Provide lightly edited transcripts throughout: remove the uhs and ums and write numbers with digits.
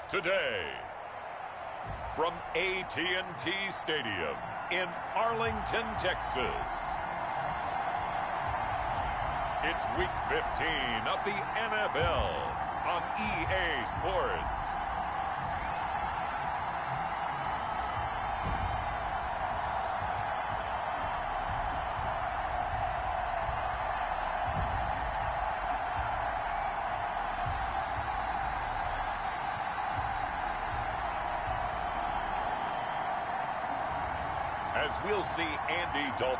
Today, from AT&T Stadium in Arlington, Texas, it's Week 15 of the NFL on EA Sports. As we'll see Andy Dalton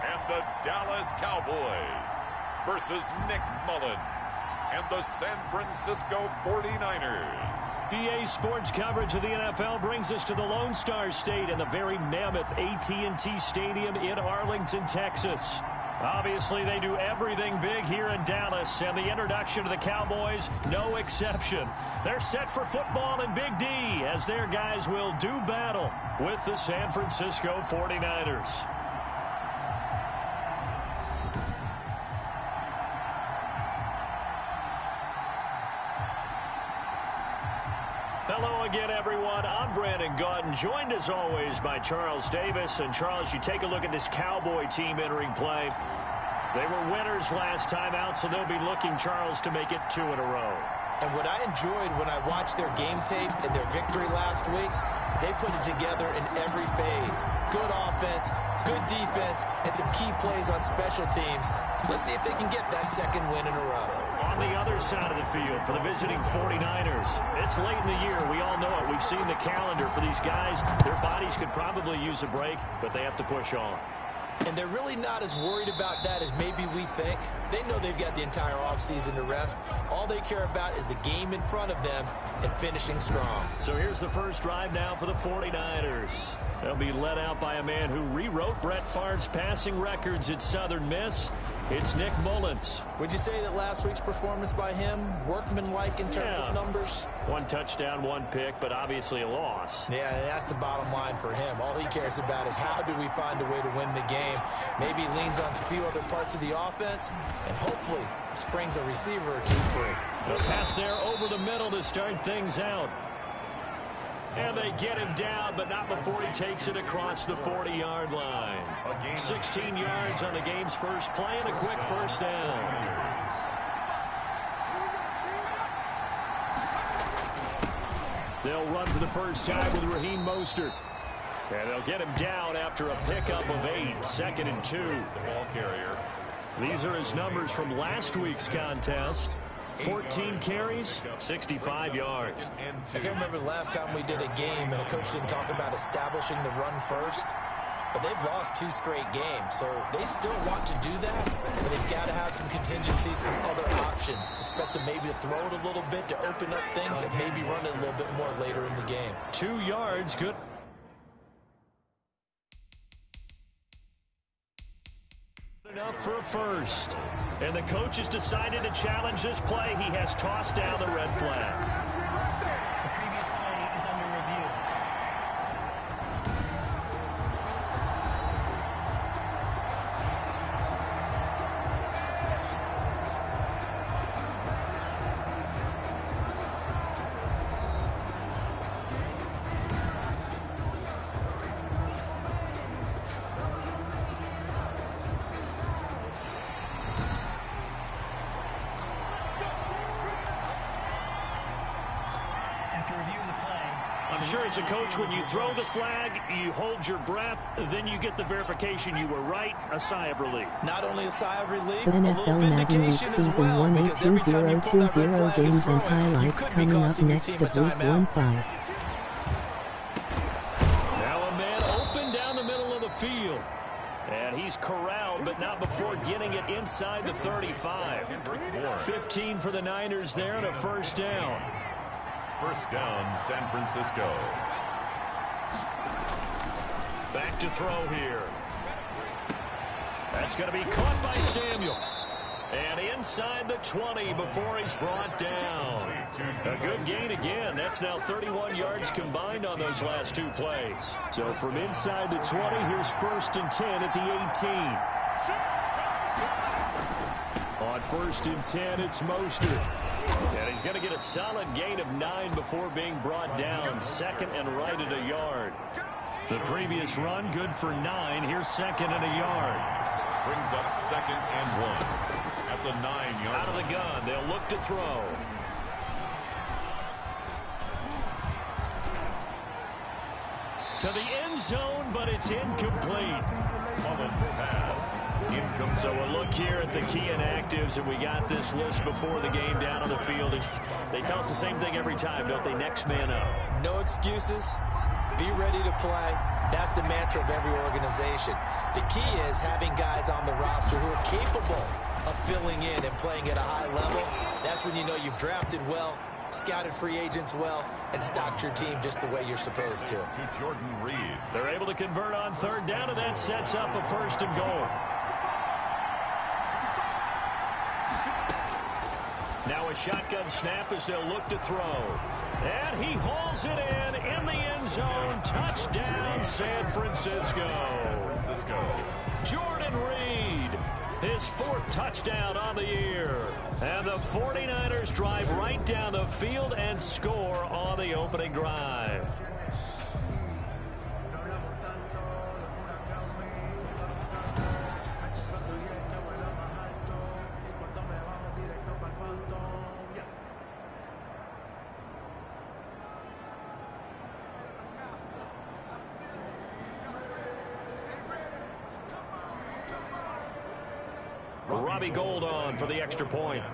and the Dallas Cowboys versus Nick Mullins and the San Francisco 49ers. EA Sports coverage of the NFL brings us to the Lone Star State and the very mammoth AT&T Stadium in Arlington, Texas. Obviously, they do everything big here in Dallas, and the introduction to the Cowboys, no exception. They're set for football in Big D as their guys will do battle with the San Francisco 49ers. Hello again, everyone. I'm Brandon Gautin, joined as always by Charles Davis. And Charles, you take a look at this Cowboy team entering play. They were winners last time out, so they'll be looking, Charles, to make it 2 in a row. And what I enjoyed when I watched their game tape and their victory last week is they put it together in every phase. Good offense, good defense, and some key plays on special teams. Let's see if they can get that second win in a row. On the other side of the field for the visiting 49ers, it's late in the year. We all know it. We've seen the calendar for these guys. Their bodies could probably use a break, but they have to push on. And they're really not as worried about that as maybe we think. They know they've got the entire offseason to rest. All they care about is the game in front of them and finishing strong. So here's the first drive now for the 49ers. They'll be led out by a man who rewrote Brett Favre's passing records at Southern Miss. It's Nick Mullins. Would you say that last week's performance by him, workmanlike in terms of numbers? 1 touchdown, 1 pick, but obviously a loss. Yeah, that's the bottom line for him. All he cares about is how do we find a way to win the game. Maybe he leans on a few other parts of the offense, and hopefully springs a receiver or 2 free. The pass there over the middle to start things out. And they get him down, but not before he takes it across the 40-yard line. 16 yards on the game's first play and a quick first down. They'll run for the first time with Raheem Mostert. And they'll get him down after a pickup of 8, 2nd and 2. The ball carrier. These are his numbers from last week's contest. 14 carries, 65 yards. I can't remember the last time we did a game and a coach didn't talk about establishing the run first. But they've lost 2 straight games, so they still want to do that. But they've got to have some contingencies, some other options. Expect them maybe to throw it a little bit to open up things and maybe run it a little bit more later in the game. 2 yards, good. Enough for a first. And the coach has decided to challenge this play. He has tossed down the red flag. The previous play is under review. I'm sure as a coach, when you throw the flag, you hold your breath, then you get the verification you were right, a sigh of relief. Not only a sigh of relief, The NFL Madden Week Season 1-8-2020 games and highlights coming up next of Week 1-5. Now a man open down the middle of the field. And he's corralled, but not before getting it inside the 35. 15 for the Niners there and a first down. First down, San Francisco. Back to throw here. That's going to be caught by Samuel. And inside the 20 before he's brought down. A good gain again. That's now 31 yards combined on those last 2 plays. So from inside the 20, here's 1st and 10 at the 18. On 1st and 10, it's Mostert. And he's going to get a solid gain of 9 before being brought down. 2nd and right at a yard. The previous run, good for 9. Here's 2nd and a yard. Brings up 2nd and 1 at the 9-yard. Out of the gun, they'll look to throw. To the end zone, but it's incomplete. Mullins pass. Incomplete. So a look here at the key inactives, and we got this list before the game down on the field. They tell us the same thing every time, don't they? Next man up. No excuses. Be ready to play. That's the mantra of every organization. The key is having guys on the roster who are capable of filling in and playing at a high level. That's when you know you've drafted well, scouted free agents well, and stocked your team just the way you're supposed to. To Jordan Reed. They're able to convert on 3rd down, and that sets up a 1st and goal. Now a shotgun snap as they'll look to throw. And he hauls it in the end zone. Touchdown, San Francisco. Jordan Reed, his 4th touchdown on the year. And the 49ers drive right down the field and score on the opening drive. Robbie Gould on for the extra point.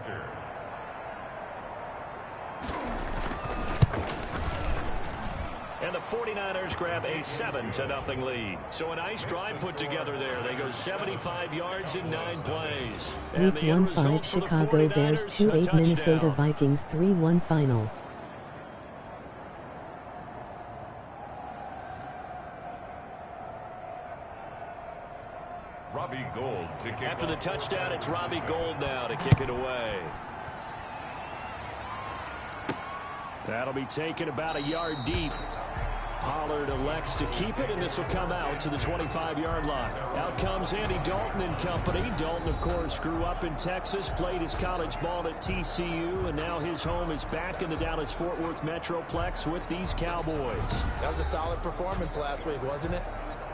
And the 49ers grab a 7-0 lead. So a nice drive put together there. They go 75 yards in 9 plays. Week 1-5 Chicago Bears 2-8 Minnesota Vikings 3-1 final. Robbie Gould to kick After off. the touchdown, it's Robbie Gould now to kick it away. That'll be taken about a yard deep. Pollard elects to keep it, and this will come out to the 25-yard line. Out comes Andy Dalton and company. Dalton, of course, grew up in Texas, played his college ball at TCU, and now his home is back in the Dallas-Fort Worth Metroplex with these Cowboys. That was a solid performance last week, wasn't it?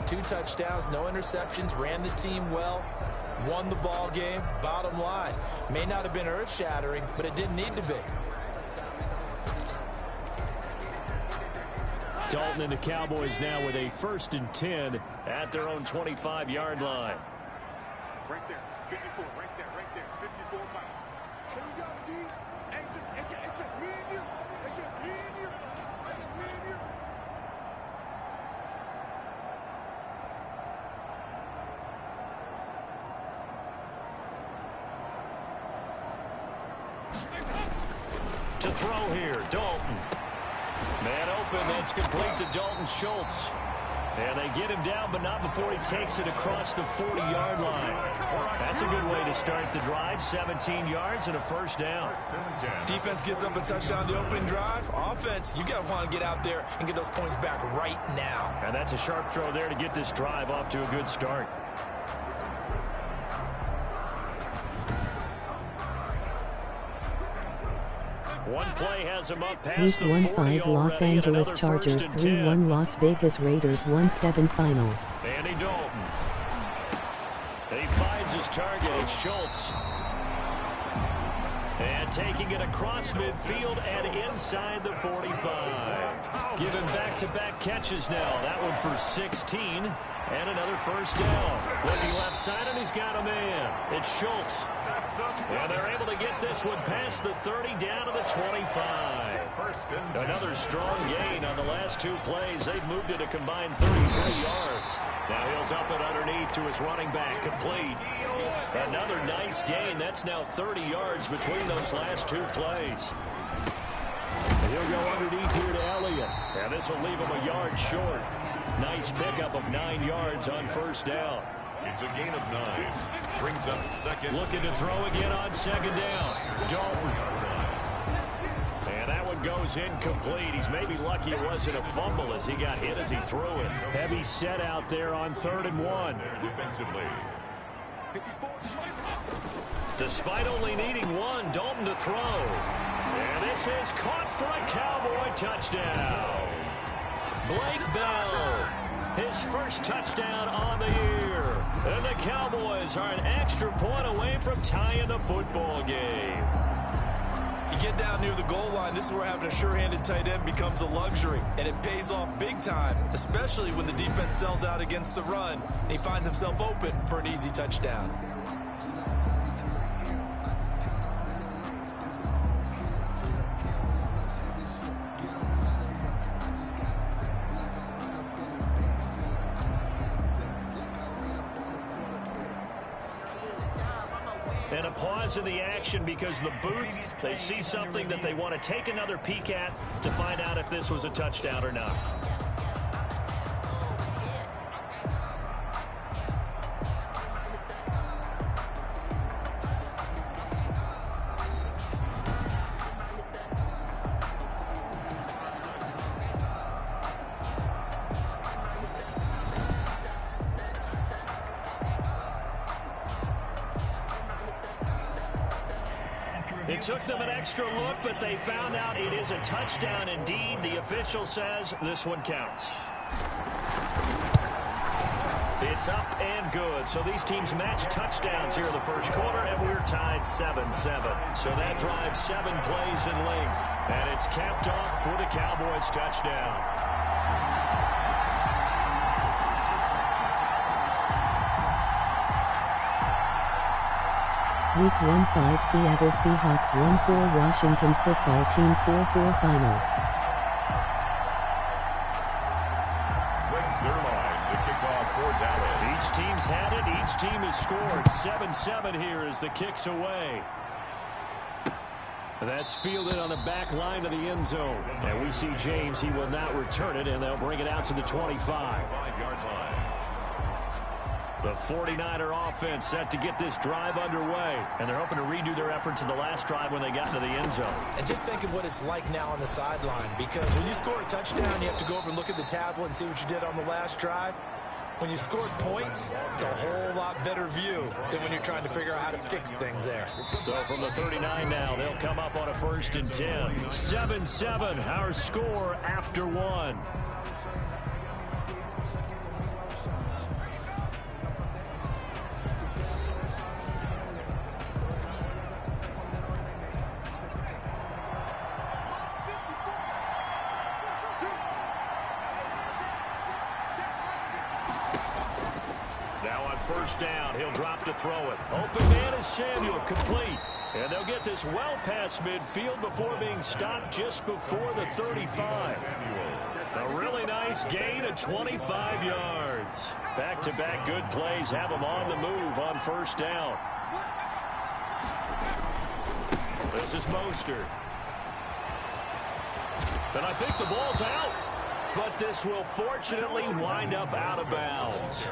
2 touchdowns, no interceptions, ran the team well, won the ball game. Bottom line, may not have been earth-shattering, but it didn't need to be. Dalton and the Cowboys now with a 1st and 10 at their own 25-yard line. Right there, 54, right there, 54 mile. Here we go, D. It's just me and you. It's just me and you. It's just me and you. To throw here, Dalton. Man open, that's complete to Dalton Schultz. And they get him down, but not before he takes it across the 40-yard line. That's a good way to start the drive. 17 yards and a 1st down. Defense gives up a touchdown the opening drive. Offense, you got to want to get out there and get those points back right now. And that's a sharp throw there to get this drive off to a good start. One play has him up past the 40 already. Week 1-5 Los Angeles Chargers 3-1 Las Vegas Raiders 1-7 final. Andy Dalton. He finds his target. It's Schultz. And taking it across midfield and inside the 45. Given back-to-back catches now. That one for 16. And another 1st down. Looking left side, and he's got a man. It's Schultz. And they're able to get this one past the 30 down to the 25. Another strong gain on the last 2 plays. They've moved it a combined 33 yards. Now he'll dump it underneath to his running back. Complete. Another nice gain. That's now 30 yards between those last 2 plays. And he'll go underneath here to Elliott. And this will leave him a yard short. Nice pickup of 9 yards on 1st down. It's a gain of 9. Brings up 2nd. Looking to throw again on 2nd down. Dalton. And that one goes incomplete. He's maybe lucky it wasn't a fumble as he got hit as he threw it. Heavy set out there on 3rd and 1. Defensively. Despite only needing one, Dalton to throw. And this is caught for a Cowboy touchdown. Blake Bell, his first touchdown on the year. And the Cowboys are an extra point away from tying the football game. You get down near the goal line, this is where having a sure-handed tight end becomes a luxury, and it pays off big time, especially when the defense sells out against the run, and he finds himself open for an easy touchdown. And a pause in the action because the booth, they see something that they want to take another peek at to find out if this was a touchdown or not. It took them an extra look, but they found out it is a touchdown indeed. The official says this one counts. It's up and good. So these teams match touchdowns here in the first quarter, and we're tied 7-7. So that drives 7 plays in length, and it's capped off for the Cowboys touchdown. Week 1-5 Seattle Seahawks 1-4 Washington Football Team 4-4 final. Wings their line. The kickoff for Dallas. Each team's had it. Each team has scored. 7-7 here as the kick's away. That's fielded on the back line of the end zone. And we see James. He will not return it, and they'll bring it out to the 25. 5-yard line. The 49er offense set to get this drive underway. And they're hoping to redo their efforts in the last drive when they got into the end zone. And just think of what it's like now on the sideline, because when you score a touchdown, you have to go over and look at the tablet and see what you did on the last drive. When you scored points, it's a whole lot better view than when you're trying to figure out how to fix things there. So from the 39 now, they'll come up on a 1st and 10. 7-7, our score after 1. First down, he'll drop to throw it. Open man is Samuel, complete. And they'll get this well past midfield before being stopped just before the 35. A really nice gain of 25 yards. Back-to-back good plays have them on the move on first down. This is Mostert. And I think the ball's out. But this will fortunately wind up out of bounds.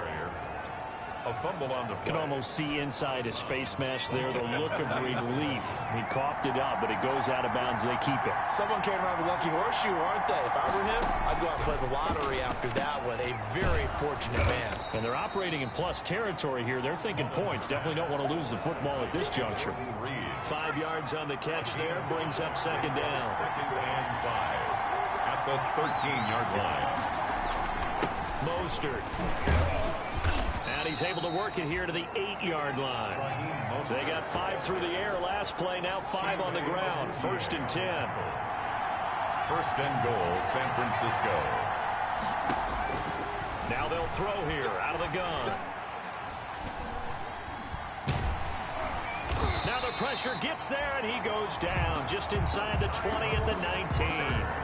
A fumble on the play. Can almost see inside his face mask there the look of relief. He coughed it up, but it goes out of bounds. They keep it. Someone came around with a lucky horseshoe, aren't they? If I were him, I'd go out and play the lottery after that one. A very fortunate man. And they're operating in plus territory here. They're thinking points. Definitely don't want to lose the football at this juncture. 5 yards on the catch there. Brings up 2nd down. 2nd and 5 at the 13-yard line. Mostert. And he's able to work it here to the 8-yard line. They got 5 through the air last play, now 5 on the ground. 1st and 10. 1st and goal, San Francisco. Now they'll throw here out of the gun. Now the pressure gets there, and he goes down just inside the 20 at the 19.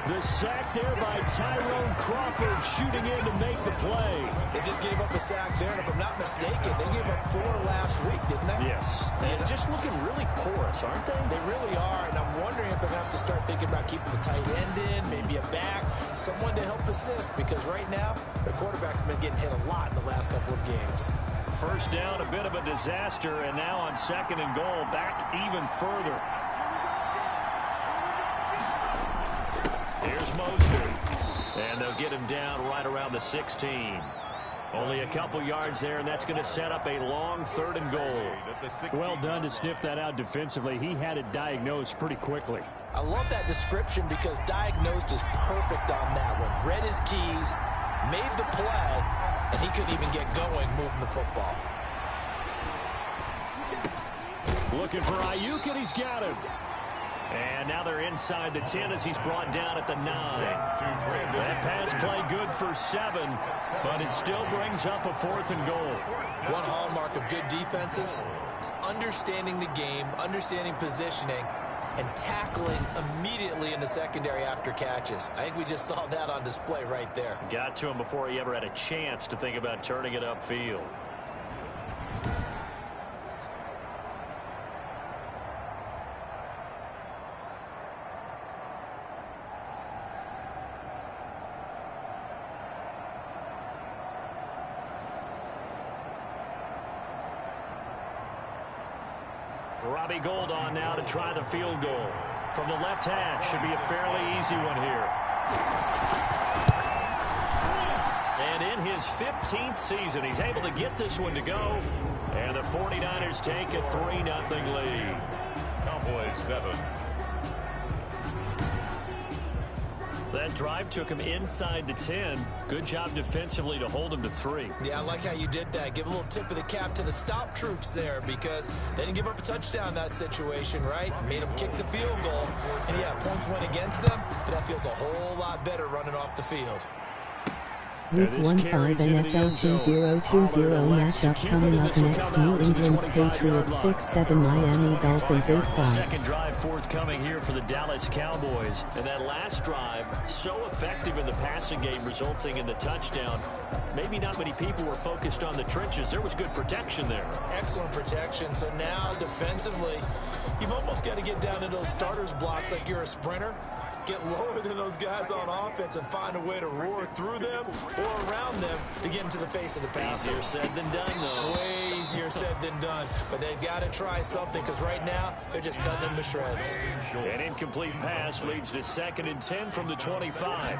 The sack there by Tyrone Crawford, shooting in to make the play. They just gave up a sack there, and if I'm not mistaken, they gave up 4 last week, didn't they? Yes. And just looking really porous, aren't they? They really are, and I'm wondering if they're going to have to start thinking about keeping the tight end in, maybe a back, someone to help assist, because right now, their quarterback's been getting hit a lot in the last couple of games. First down, a bit of a disaster, and now on 2nd and goal, back even further. Here's Mostert, and they'll get him down right around the 16. Only a couple yards there, and that's going to set up a long 3rd and goal. Well done to sniff that out defensively. He had it diagnosed pretty quickly. I love that description because diagnosed is perfect on that one. Read his keys, made the play, and he couldn't even get going moving the football. Looking for Ayuk, and he's got him. And now they're inside the 10 as he's brought down at the 9. That pass play good for 7, but it still brings up a 4th and goal. One hallmark of good defenses is understanding the game, understanding positioning, and tackling immediately in the secondary after catches. I think we just saw that on display right there. Got to him before he ever had a chance to think about turning it upfield. Robbie Gould on now to try the field goal. From the left hash, should be a fairly easy one here. And in his 15th season, he's able to get this one to go. And the 49ers take a 3-0 lead. Cowboys 7. That drive took him inside the 10. Good job defensively to hold him to 3. Yeah, I like how you did that. Give a little tip of the cap to the stop troops there because they didn't give up a touchdown in that situation, right? Made them kick the field goal. And, yeah, points went against them, but that feels a whole lot better running off the field. Week 1-5 NFL 2020 matchup coming up next. New England Patriots 6-7, Miami Dolphins 8-5. Second drive forthcoming here for the Dallas Cowboys. And that last drive, so effective in the passing game, resulting in the touchdown. Maybe not many people were focused on the trenches. There was good protection there. Excellent protection. So now defensively, you've almost got to get down to those starters blocks like you're a sprinter. Get lower than those guys on offense and find a way to roar through them or around them to get into the face of the passer. Easier said than done, though. Way easier said than done. But they've got to try something because right now they're just cutting them to shreds. An incomplete pass leads to 2nd and 10 from the 25.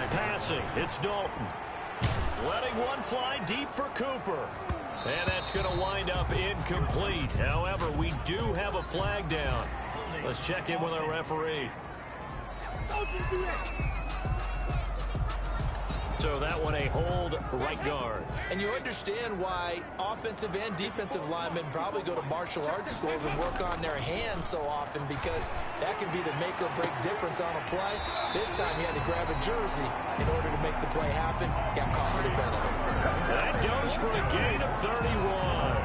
Passing, it's Dalton. Letting one fly deep for Cooper. And that's going to wind up incomplete. However, we do have a flag down. Let's check in with our referee. So that one a hold, right guard. And you understand why offensive and defensive linemen probably go to martial arts schools and work on their hands so often because that can be the make or break difference on a play. This time he had to grab a jersey in order to make the play happen. Got caught for the penalty. That goes for a gain of 31.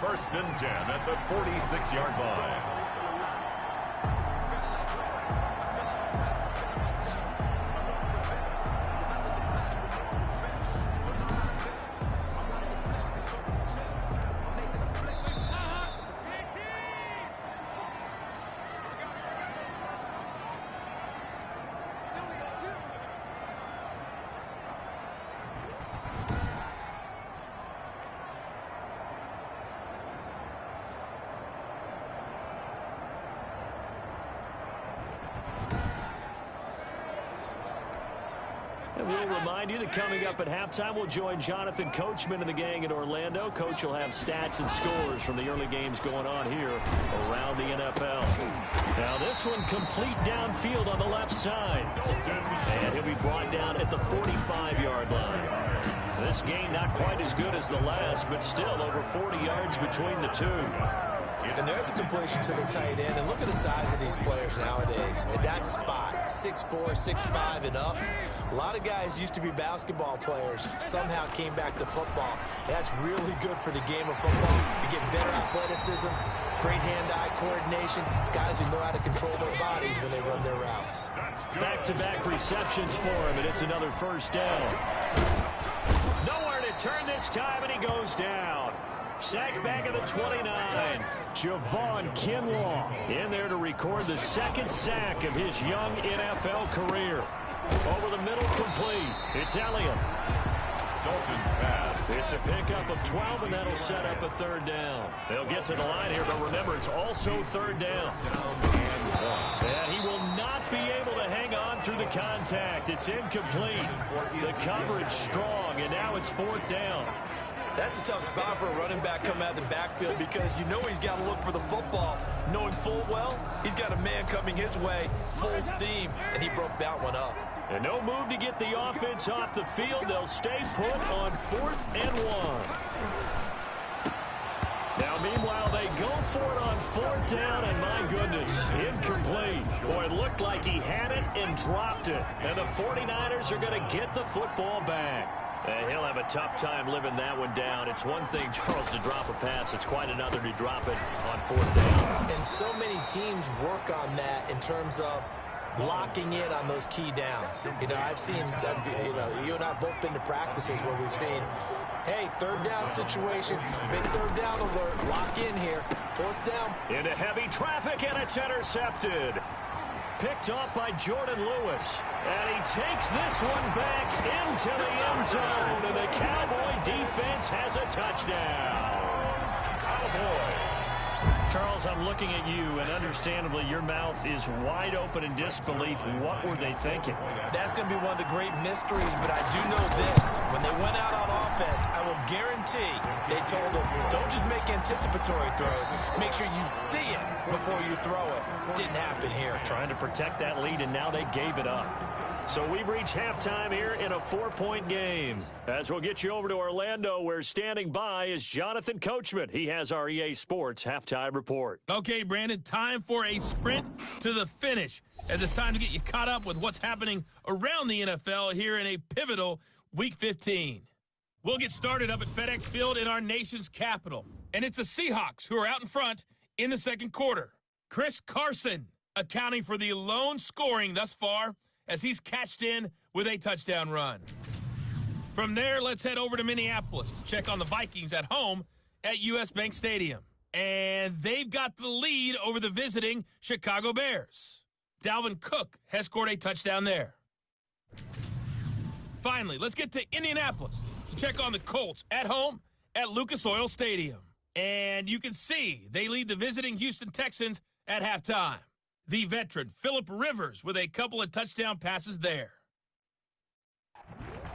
1st and 10 at the 46-yard line. And we'll remind you that coming up at halftime, we'll join Jonathan Coachman and the gang in Orlando. Coach will have stats and scores from the early games going on here around the NFL. Now this one complete downfield on the left side. And he'll be brought down at the 45-yard line. This gain not quite as good as the last, but still over 40 yards between the two. And there's a completion to the tight end. And look at the size of these players nowadays. At that spot, 6'4", 6'5", and up. A lot of guys used to be basketball players. Somehow came back to football. That's really good for the game of football. You get better athleticism, great hand-eye coordination, guys who know how to control their bodies when they run their routes. Back-to-back receptions for him, and it's another 1st down. Nowhere to turn this time, and he goes down. Sacked back at the 29. Javon Kinlaw in there to record the 2nd sack of his young NFL career. Over the middle, complete. It's Elliott. Dalton's pass. It's a pickup of 12, and that'll set up a 3rd down. They'll get to the line here, but remember, it's also 3rd down. And he will not be able to hang on run through the contact. It's incomplete. The coverage strong, and now it's 4th down. That's a tough spot for a running back coming out of the backfield because you know he's got to look for the football, knowing full well he's got a man coming his way, full steam, and he broke that one up. And no move to get the offense off the field. They'll stay put on 4th and 1. Now, meanwhile, they go for it on 4th down, and my goodness, incomplete. Boy, it looked like he had it and dropped it. And the 49ers are going to get the football back. He'll have a tough time living that one down. It's one thing, Charles, to drop a pass. It's quite another to drop it on 4th down. And so many teams work on that in terms of locking in on those key downs. You know, I've seen, you and I have both been to practices where we've seen, hey, 3rd down situation, big 3rd down alert, lock in here, 4th down. Into heavy traffic, and it's intercepted. Picked off by Jordan Lewis. And he takes this one back into the end zone. And the Cowboy defense has a touchdown. Cowboy. Charles, I'm looking at you, and understandably, your mouth is wide open in disbelief. What were they thinking? That's going to be one of the great mysteries, but I do know this. When they went out on offense, I will guarantee they told them, don't just make anticipatory throws. Make sure you see it before you throw it. Didn't happen here. Trying to protect that lead, and now they gave it up. So we've reached halftime here in a 4-point game. As we'll get you over to Orlando, where standing by is Jonathan Coachman. He has our EA Sports halftime report. Okay, Brandon, time for a sprint to the finish, as it's time to get you caught up with what's happening around the NFL here in a pivotal Week 15. We'll get started up at FedEx Field in our nation's capital, and it's the Seahawks who are out in front in the second quarter. Chris Carson accounting for the lone scoring thus far, as he's cashed in with a touchdown run. From there, let's head over to Minneapolis to check on the Vikings at home at US Bank Stadium. And they've got the lead over the visiting Chicago Bears. Dalvin Cook has scored a touchdown there. Finally, let's get to Indianapolis to check on the Colts at home at Lucas Oil Stadium. And you can see they lead the visiting Houston Texans at halftime. The veteran Phillip Rivers with a couple of touchdown passes there.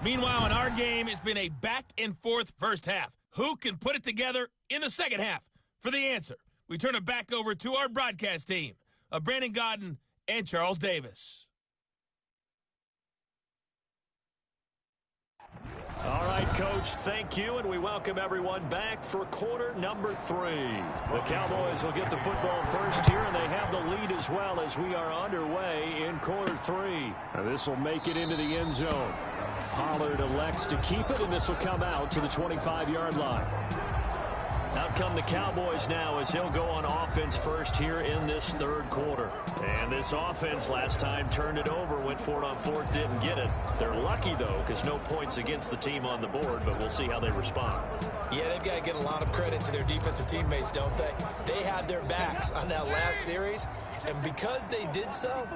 Meanwhile, in our game, it's been a back-and-forth first half. Who can put it together in the second half? For the answer, we turn it back over to our broadcast team of Brandon Godden and Charles Davis. All right, Coach, thank you, and we welcome everyone back for quarter number 3. The Cowboys will get the football first here, and they have the lead as well as we are underway in quarter 3. Now, this will make it into the end zone. Pollard elects to keep it, and this will come out to the 25-yard line. Out come the Cowboys now as he'll go on offense first here in this third quarter. And this offense last time turned it over, went for it on 4th, didn't get it. They're lucky, though, because no points against the team on the board, but we'll see how they respond. Yeah, they've got to get a lot of credit to their defensive teammates, don't they? They had their backs on that last series, and because they did so,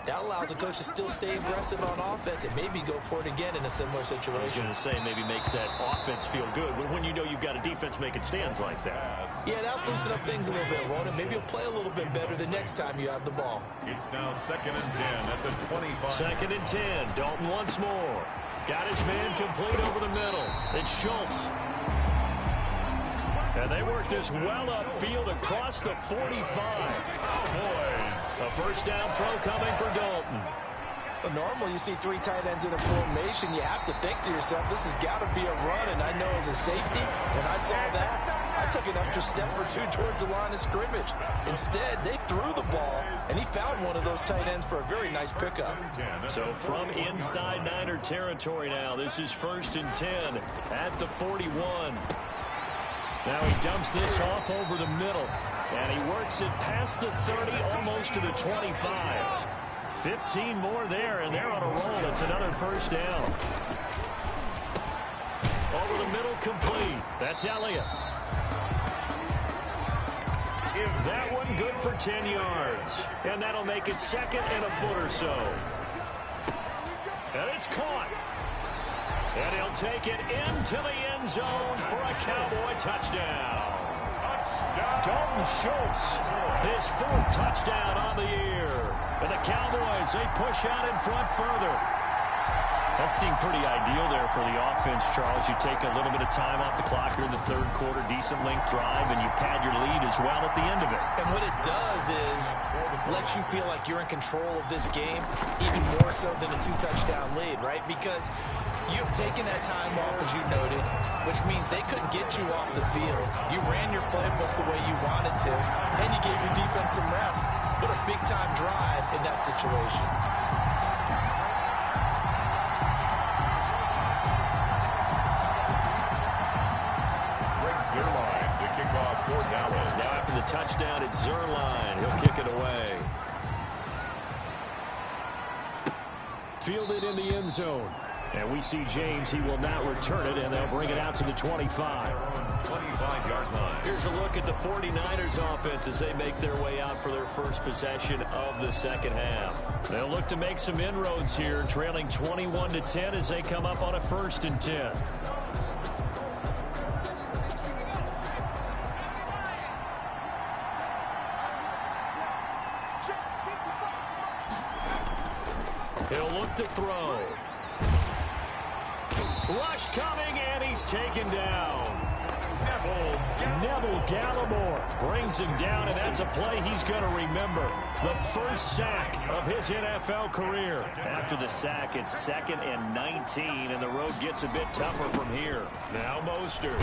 that allows the coach to still stay aggressive on offense and maybe go for it again in a similar situation. I was going to say maybe makes that offense feel good when you know you've got a defense making stands like that. Yeah, that'll loosen up things a little bit, won't it? Maybe you'll play a little bit better the next time you have the ball. It's now 2nd and 10 at the 25. 2nd and 10. Dalton once more. Got his man complete over the middle. It's Schultz. And they work this well upfield across the 45. Cowboys. A first down throw coming for Dalton. Well, normally you see 3 tight ends in a formation, you have to think to yourself, this has got to be a run, and I know as a safety, when I saw that, I took an extra step or 2 towards the line of scrimmage. Instead, they threw the ball, and he found one of those tight ends for a very nice pickup. So from inside Niner territory now, this is 1st and 10 at the 41. Now he dumps this off over the middle. And he works it past the 30, almost to the 25. 15 more there, and they're on a roll. It's another first down. Over the middle, complete. That's Elliott. That one good for 10 yards. And that'll make it 2nd and a foot or so. And it's caught. And he'll take it into the end zone for a Cowboy touchdown. Dalton Schultz, his 4th touchdown on the year. And the Cowboys, they push out in front further. That seemed pretty ideal there for the offense, Charles. You take a little bit of time off the clock here in the 3rd quarter, decent length drive, and you pad your lead as well at the end of it. And what it does is let you feel like you're in control of this game, even more so than a 2-touchdown lead, right? Because you've taken that time off, as you noted, which means they couldn't get you off the field. You ran your playbook the way you wanted to, and you gave your defense some rest. What a big-time drive in that situation. Zerline to kick off for Dallas. Now after the touchdown, it's Zerline. He'll kick it away. Fielded in the end zone. And we see James. He will not return it, and they'll bring it out to the 25. 25-yard line. Here's a look at the 49ers offense as they make their way out for their first possession of the 2nd half. They'll look to make some inroads here, trailing 21-10 as they come up on a 1st and 10. He'll look to throw. Rush coming, and he's taken down. Neville Gallimore brings him down, and that's a play he's going to remember. The first sack of his NFL career. After the sack, it's 2nd and 19, and the road gets a bit tougher from here. Now Mostert.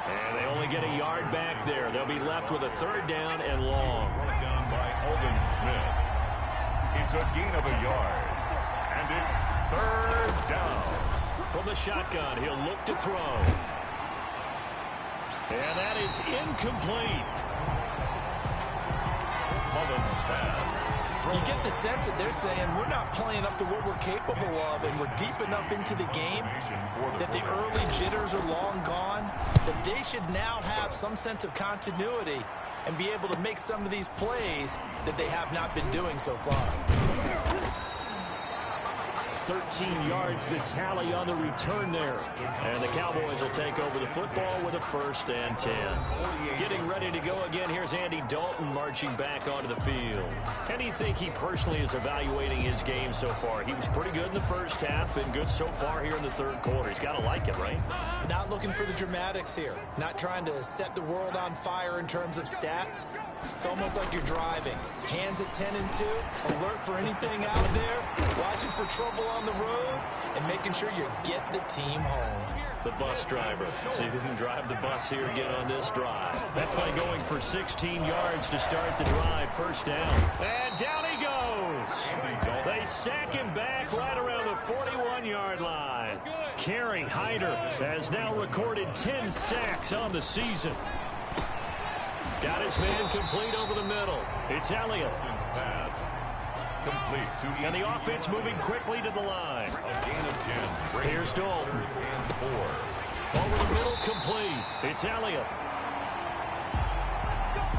And they only get a yard back there. They'll be left with a 3rd down and long. Brought down by Alden Smith. It's a gain of a yard. And it's 3rd down. From the shotgun, he'll look to throw. And that is incomplete. Mullins pass. You get the sense that they're saying we're not playing up to what we're capable of, and we're deep enough into the game that the early jitters are long gone, that they should now have some sense of continuity and be able to make some of these plays that they have not been doing so far. 13 yards, the tally on the return there. And the Cowboys will take over the football with a 1st and 10. Getting ready to go again, here's Andy Dalton marching back onto the field. How do you think he personally is evaluating his game so far? He was pretty good in the 1st half, been good so far here in the 3rd quarter. He's got to like it, right? Not looking for the dramatics here. Not trying to set the world on fire in terms of stats. It's almost like you're driving. Hands at 10 and 2, alert for anything out there, watching for trouble on the road, and making sure you get the team home. The bus driver. See if he can drive the bus here again on this drive. That play going for 16 yards to start the drive. 1st down. And down he goes. They sack him back right around the 41-yard line. Kerry Hyder has now recorded 10 sacks on the season. Got his man complete over the middle. It's Elliott. Pass. Complete to And the offense moving quickly to the line. a gain of 10. Here's Dalton. And 4. Over the middle, complete. It's Elliott.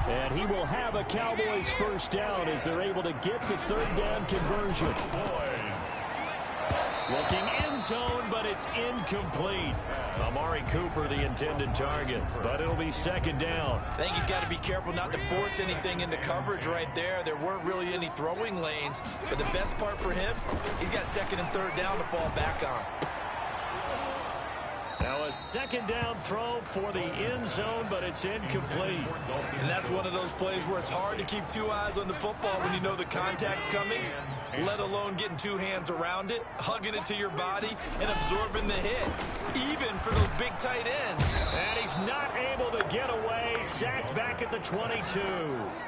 And he will have a Cowboys 1st down as they're able to get the 3rd down conversion. Looking end zone, but it's incomplete. Amari Cooper, the intended target, but it'll be 2nd down. I think he's got to be careful not to force anything into coverage right there. There weren't really any throwing lanes, but the best part for him, he's got 2nd and 3rd down to fall back on. Now a 2nd down throw for the end zone, but it's incomplete. And that's one of those plays where it's hard to keep 2 eyes on the football when you know the contact's coming, let alone getting 2 hands around it, hugging it to your body, and absorbing the hit, even for those big tight ends. And he's not able to get away. Sacked back at the 22.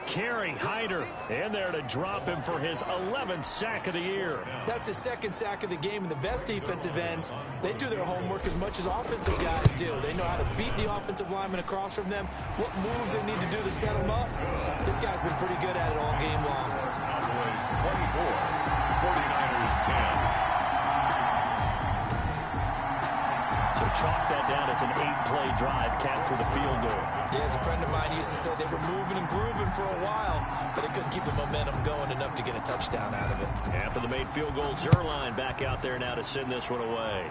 Kerry Hyder in there to drop him for his 11th sack of the year. That's his 2nd sack of the game, and the best defensive ends, they do their homework as much as offensive guys do. They know how to beat the offensive lineman across from them, what moves they need to do to set them up. This guy's been pretty good at it all game long. Cowboys 24, 49ers 10. So chalk that down as an 8-play drive capped with a field goal. Yeah, as a friend of mine used to say, they were moving and grooving for a while, but they couldn't keep the momentum going enough to get a touchdown out of it. After the made field goal, Zerline back out there now to send this one away.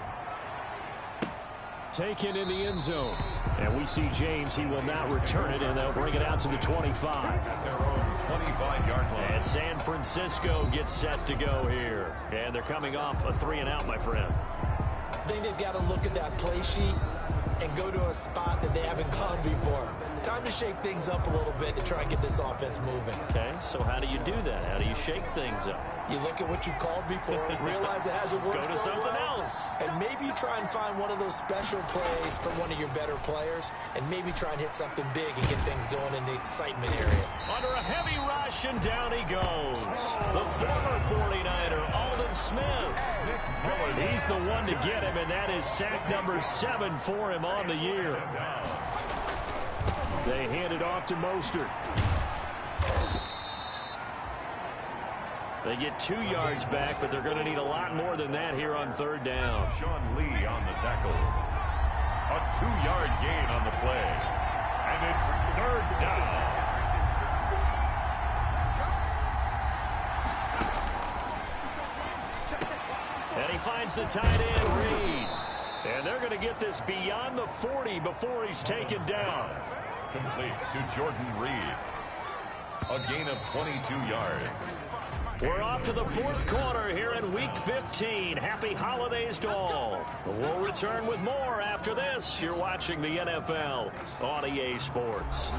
taken in the end zone. And we see James. He will not return it, and they'll bring it out to the 25. At their own 25-yard line. And San Francisco gets set to go here. And they're coming off a 3-and-out, my friend. I think they've got to look at that play sheet and go to a spot that they haven't gone before. Time to shake things up a little bit to try and get this offense moving. Okay, so how do you do that? How do you shake things up? You look at what you've called before, realize it hasn't worked Go to so something well, else. and maybe try and find one of those special plays from one of your better players, and maybe try and hit something big and get things going in the excitement area. Under a heavy rush, and down he goes. The former 49er, Aldon Smith. He's the one to get him, and that is sack number 7 for him on the year. They hand it off to Mostert. They get 2 yards back, but they're going to need a lot more than that here on 3rd down. Sean Lee on the tackle. A 2-yard gain on the play. And it's 3rd down. And he finds the tight end, Reed. And they're going to get this beyond the 40 before he's taken down. Complete to Jordan Reed. A gain of 22 yards. We're off to the 4th quarter here in Week 15. Happy holidays to all. We'll return with more after this. You're watching the NFL on EA Sports.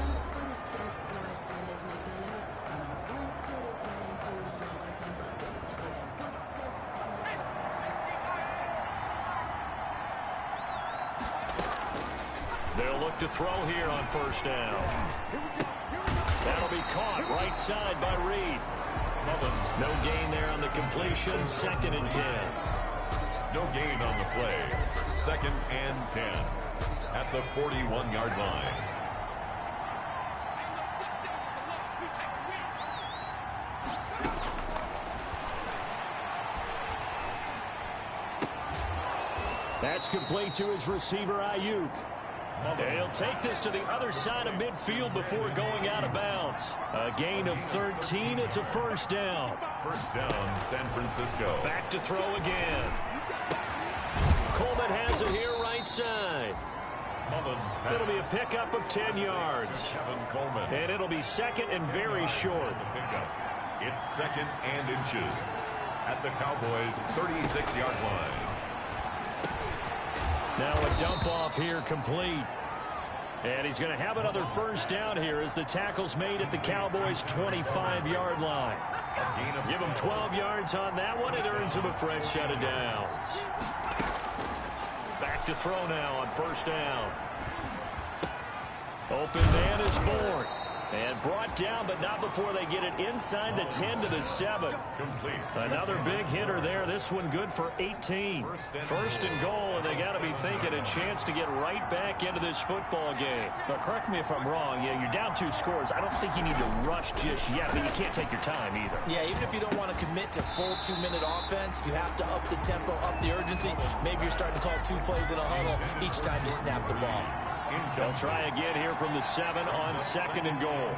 They'll look to throw here on 1st down. That'll be caught right side by Reed. No gain there on the completion. 2nd and 10. No gain on the play. 2nd and 10 at the 41-yard line. That's complete to his receiver, Ayuk. And he'll take this to the other side of midfield before going out of bounds. A gain of 13. It's a 1st down. 1st down, San Francisco. Back to throw again. Coleman has it here right side. It'll be a pickup of 10 yards. Kevin Coleman. And it'll be 2nd and very short. It's 2nd and inches at the Cowboys' 36-yard line. Now a dump off here complete. And he's going to have another 1st down here as the tackle's made at the Cowboys' 25-yard line. Give him 12 yards on that one. It earns him a fresh set of downs. Back to throw now on 1st down. Open man is born. And brought down, but not before they get it inside the 10 to the 7. Complete. Another big hitter there. This one good for 18. 1st and goal, and they got to be thinking a chance to get right back into this football game. But correct me if I'm wrong. Yeah, you're down 2 scores. I don't think you need to rush just yet, but you can't take your time either. Yeah, even if you don't want to commit to full 2-minute offense, you have to up the tempo, up the urgency. Maybe you're starting to call 2 plays in a huddle each time you snap the ball. They'll try again here from the 7 on 2nd and goal.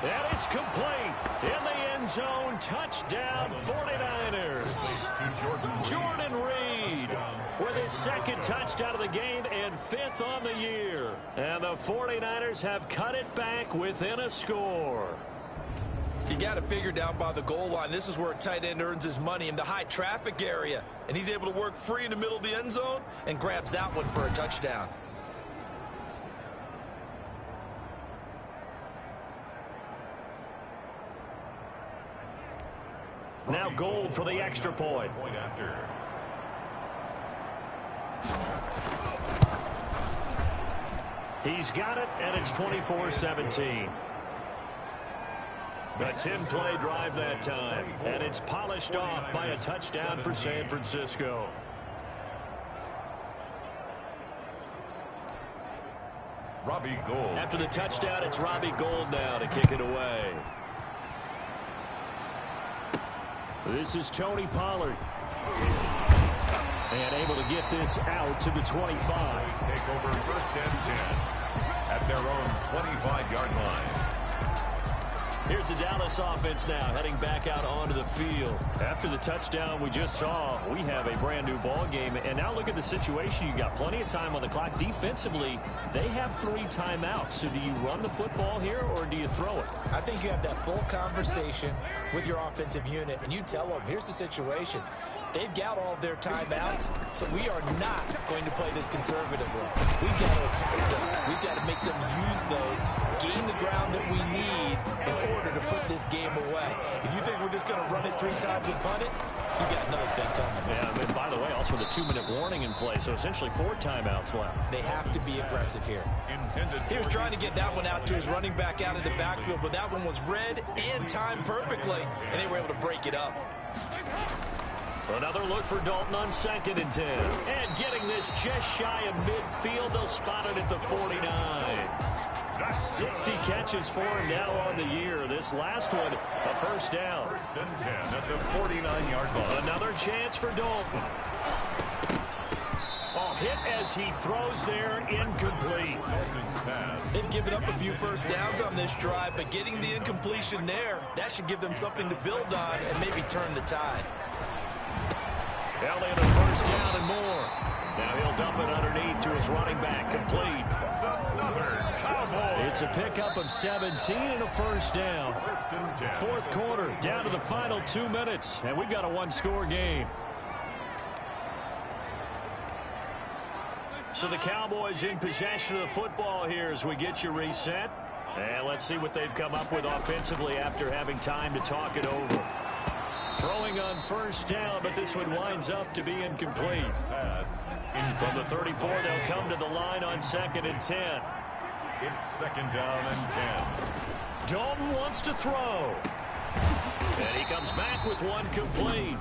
And it's complete. In the end zone, touchdown 49ers. Jordan Reed with his 2nd touchdown of the game and 5th on the year. And the 49ers have cut it back within a score. You got to figure down by the goal line. This is where a tight end earns his money in the high traffic area. And he's able to work free in the middle of the end zone and grabs that one for a touchdown. Now Gold for the extra point. He's got it, and it's 24-17. A 10-play drive that time, and it's polished off by a touchdown for San Francisco. Robbie Gould. After the touchdown, it's Robbie Gould now to kick it away. This is Tony Pollard. And able to get this out to the 25. Take over 1st and 10 at their own 25-yard line. Here's the Dallas offense now heading back out onto the field. After the touchdown we just saw, we have a brand new ball game. And now look at the situation. You got plenty of time on the clock. Defensively, they have 3 timeouts. So do you run the football here or do you throw it? I think you have that full conversation with your offensive unit, and you tell them, here's the situation. They've got all of their timeouts, so we are not going to play this conservatively. We've got to attack them. We've got to make them use those, gain the ground that we need in order to put this game away. If you think we're just going to run it 3 times and punt it, you got another thing coming. Yeah, and by the way, also the 2-minute warning in play, so essentially 4 timeouts left. They have to be aggressive here. He was trying to get that one out to his running back out of the backfield, but that one was read and timed perfectly, and they were able to break it up. Another look for Dalton on 2nd and 10. And getting this just shy of midfield. They'll spot it at the 49. 60 catches for him now on the year. This last one, a first down. 1st and 10 at the 49-yard line. Another chance for Dalton. Oh, hit as he throws there, incomplete. They've given up a few first downs on this drive, but getting the incompletion there, that should give them something to build on and maybe turn the tide. Elliott a first down and more. Now he'll dump it underneath to his running back, complete. It's a pickup of 17 and a first down. 4th quarter, down to the final 2 minutes, and we've got a 1-score game. So the Cowboys in possession of the football here as we get you reset. And let's see what they've come up with offensively after having time to talk it over. Throwing on first down, but this one winds up to be incomplete. From the 34, they'll come to the line on 2nd and 10. It's 2nd down and 10. Dalton wants to throw. And he comes back with one complete.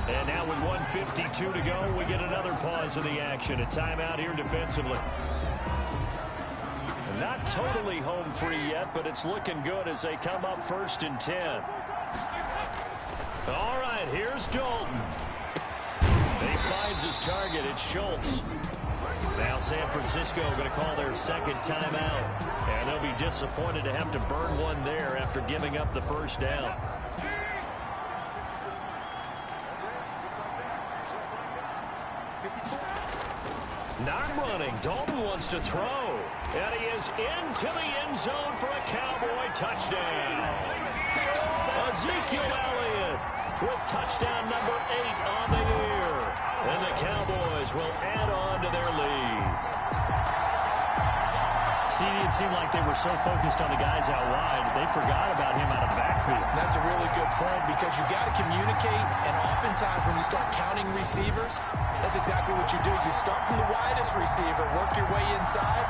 And now with 1:52 to go, we get another pause of the action. A timeout here defensively. Not totally home free yet, but it's looking good as they come up 1st and 10. All right, here's Dalton. He finds his target. It's Schultz. Now San Francisco going to call their 2nd timeout. And they'll be disappointed to have to burn one there after giving up the first down. Not running. Dalton wants to throw. And he is into the end zone for a Cowboy touchdown. Ezekiel Elliott with touchdown number 8 on the year. And the Cowboys will add on to their lead. See, it seemed like they were so focused on the guys out wide, they forgot about him out of the backfield. That's a really good point because you got to communicate, and oftentimes when you start counting receivers, that's exactly what you do. You start from the widest receiver, work your way inside.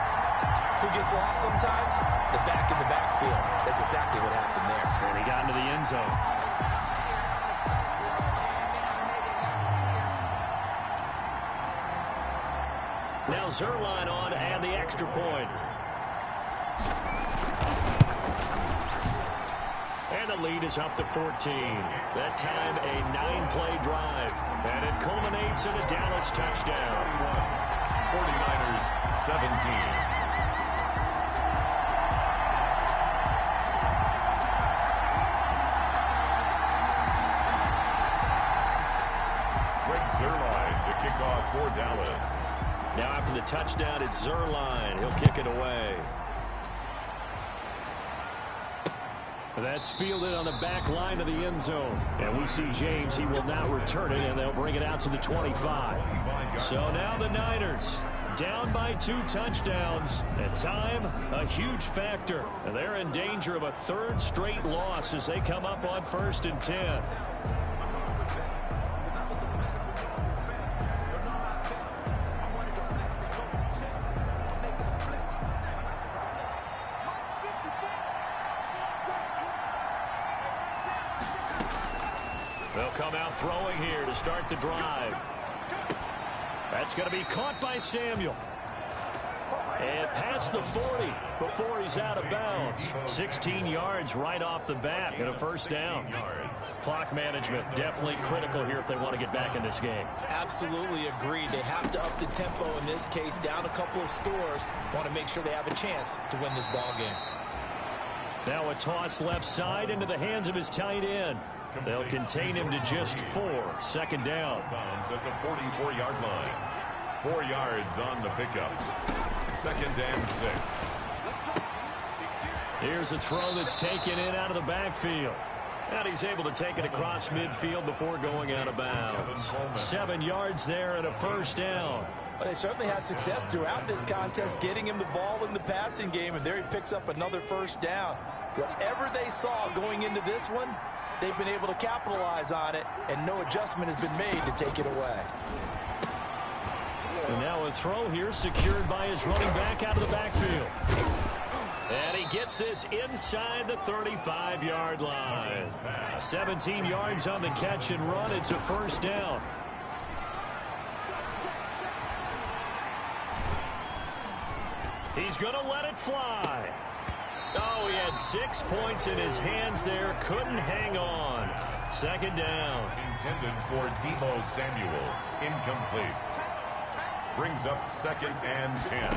Who gets lost sometimes? The back in the backfield. That's exactly what happened there. And he got into the end zone. Now Zerline on and the extra point. And the lead is up to 14. That time a 9-play drive. And it culminates in a Dallas touchdown. 49ers 17. Kickoff for Dallas. Now after the touchdown, it's Zerline. He'll kick it away. That's fielded on the back line of the end zone. And we see James. He will not return it, and they'll bring it out to the 25. So now the Niners down by 2 touchdowns. At time, a huge factor. And they're in danger of a 3rd straight loss as they come up on 1st and 10. They'll come out throwing here to start the drive. That's going to be caught by Samuel. And past the 40 before he's out of bounds. 16 yards right off the bat and a first down. Clock management definitely critical here if they want to get back in this game. Absolutely agreed. They have to up the tempo in this case, down a couple of scores. Want to make sure they have a chance to win this ball game. Now a toss left side into the hands of his tight end. They'll contain him to just 4. Second down. At the 44-yard line. 4 yards on the pickup. Second and 6. Here's a throw that's taken in out of the backfield. And he's able to take it across midfield before going out of bounds. 7 yards there and a first down. Well, they certainly had success throughout this contest getting him the ball in the passing game, and there he picks up another first down. Whatever they saw going into this one, they've been able to capitalize on it, and no adjustment has been made to take it away. And now a throw here secured by his running back out of the backfield. And he gets this inside the 35-yard line. 17 yards on the catch and run. It's a first down. He's going to let it fly. Oh, he had 6 points in his hands there. Couldn't hang on. Second down. Intended for Deebo Samuel. Incomplete. Brings up second and 10.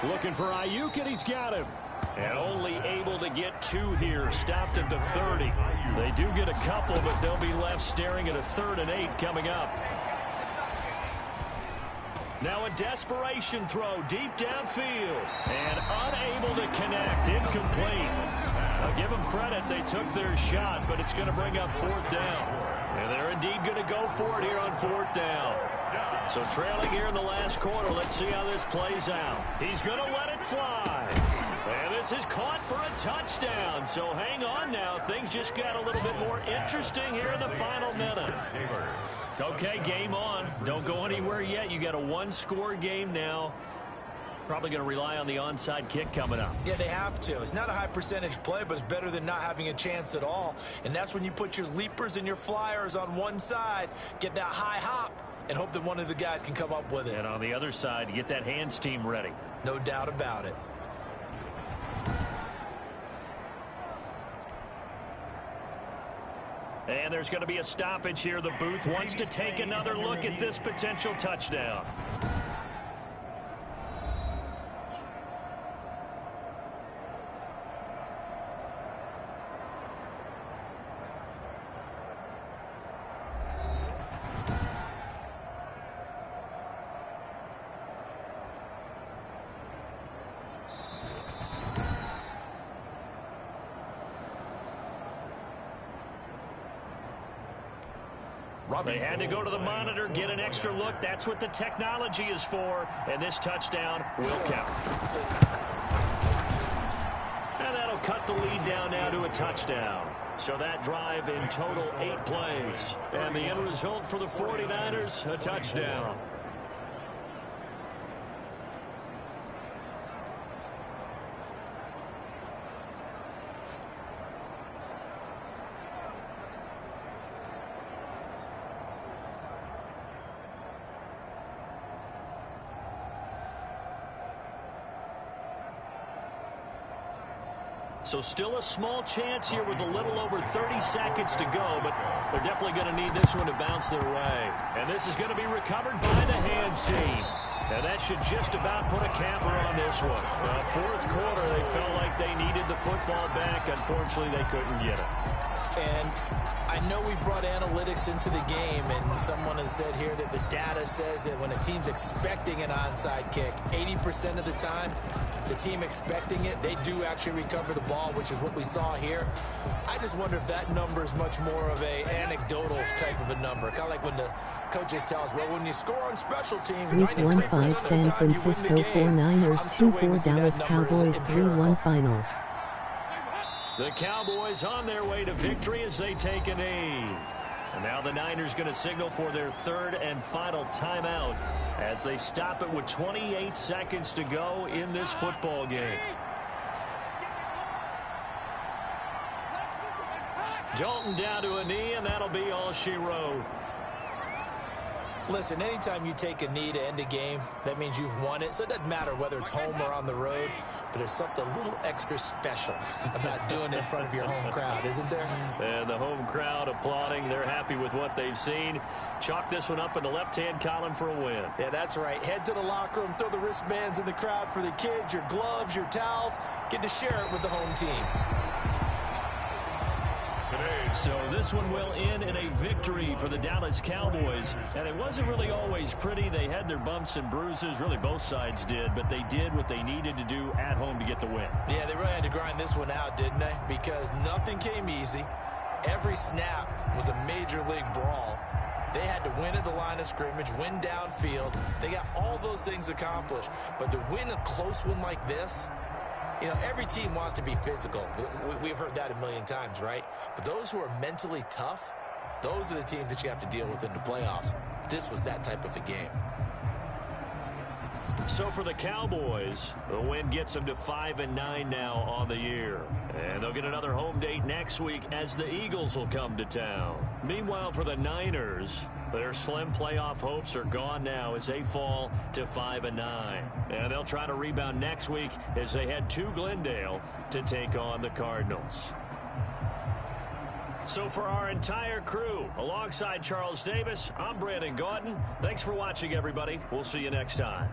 Looking for Ayuk, and he's got him. And only able to get 2 here. Stopped at the 30. They do get a couple, but they'll be left staring at a 3rd and 8 coming up. Now a desperation throw deep downfield. And unable to connect. Incomplete. I'll give them credit. They took their shot, but it's going to bring up 4th down. And they're indeed going to go for it here on 4th down. So trailing here in the last quarter. Let's see how this plays out. He's going to let it fly. And this is caught for a touchdown. So hang on now. Things just got a little bit more interesting here in the final minute. Okay, game on. Don't go anywhere yet. You got a 1-score game now. Probably going to rely on the onside kick coming up. Yeah, they have to. It's not a high percentage play, but it's better than not having a chance at all. And that's when you put your leapers and your flyers on one side, get that high hop, and hope that one of the guys can come up with it. And on the other side, get that hands team ready. No doubt about it. And there's going to be a stoppage here. The booth wants to take another look at this potential touchdown. They had to go to the monitor, get an extra look. That's what the technology is for. And this touchdown will count. And that'll cut the lead down now to a touchdown. So that drive in total 8 plays. And the end result for the 49ers, a touchdown. So still a small chance here with a little over 30 seconds to go, but they're definitely going to need this one to bounce their way. And this is going to be recovered by the hands team. And that should just about put a capper on this one. Well, 4th quarter, they felt like they needed the football back. Unfortunately, they couldn't get it. And I know we brought analytics into the game, and someone has said here that the data says that when a team's expecting an onside kick, 80% of the time, the team expecting it, they do actually recover the ball, which is what we saw here. I just wonder if that number is much more of a anecdotal type of a number. Kind of like when the coaches tell us, well, when you score on special teams, 3-1-5 San Francisco 49ers, 2-4 Dallas Cowboys, 3-1 final. The Cowboys on their way to victory as they take a knee. And now the Niners going to signal for their 3rd and final timeout as they stop it with 28 seconds to go in this football game. Dalton down to a knee, and that'll be all she wrote. Listen, anytime you take a knee to end a game, that means you've won it. So it doesn't matter whether it's home or on the road. but there's something a little extra special about doing it in front of your home crowd, isn't there? And the home crowd applauding. They're happy with what they've seen. Chalk this one up in the left-hand column for a win. Yeah, that's right. Head to the locker room, throw the wristbands in the crowd for the kids, your gloves, your towels. Get to share it with the home team. So this one will end in a victory for the Dallas Cowboys. And it wasn't really always pretty. They had their bumps and bruises. Really, both sides did. But they did what they needed to do at home to get the win. Yeah, they really had to grind this one out, didn't they? Because nothing came easy. Every snap was a major league brawl. They had to win at the line of scrimmage, win downfield. They got all those things accomplished. But to win a close one like this, you know, every team wants to be physical. We've heard that a million times, right? But those who are mentally tough, those are the teams that you have to deal with in the playoffs. This was that type of a game. So for the Cowboys, the win gets them to 5-9 now on the year. And they'll get another home date next week as the Eagles will come to town. Meanwhile, for the Niners, their slim playoff hopes are gone now as they fall to 5-9. And they'll try to rebound next week as they head to Glendale to take on the Cardinals. So for our entire crew, alongside Charles Davis, I'm Brandon Gaudin. Thanks for watching, everybody. We'll see you next time.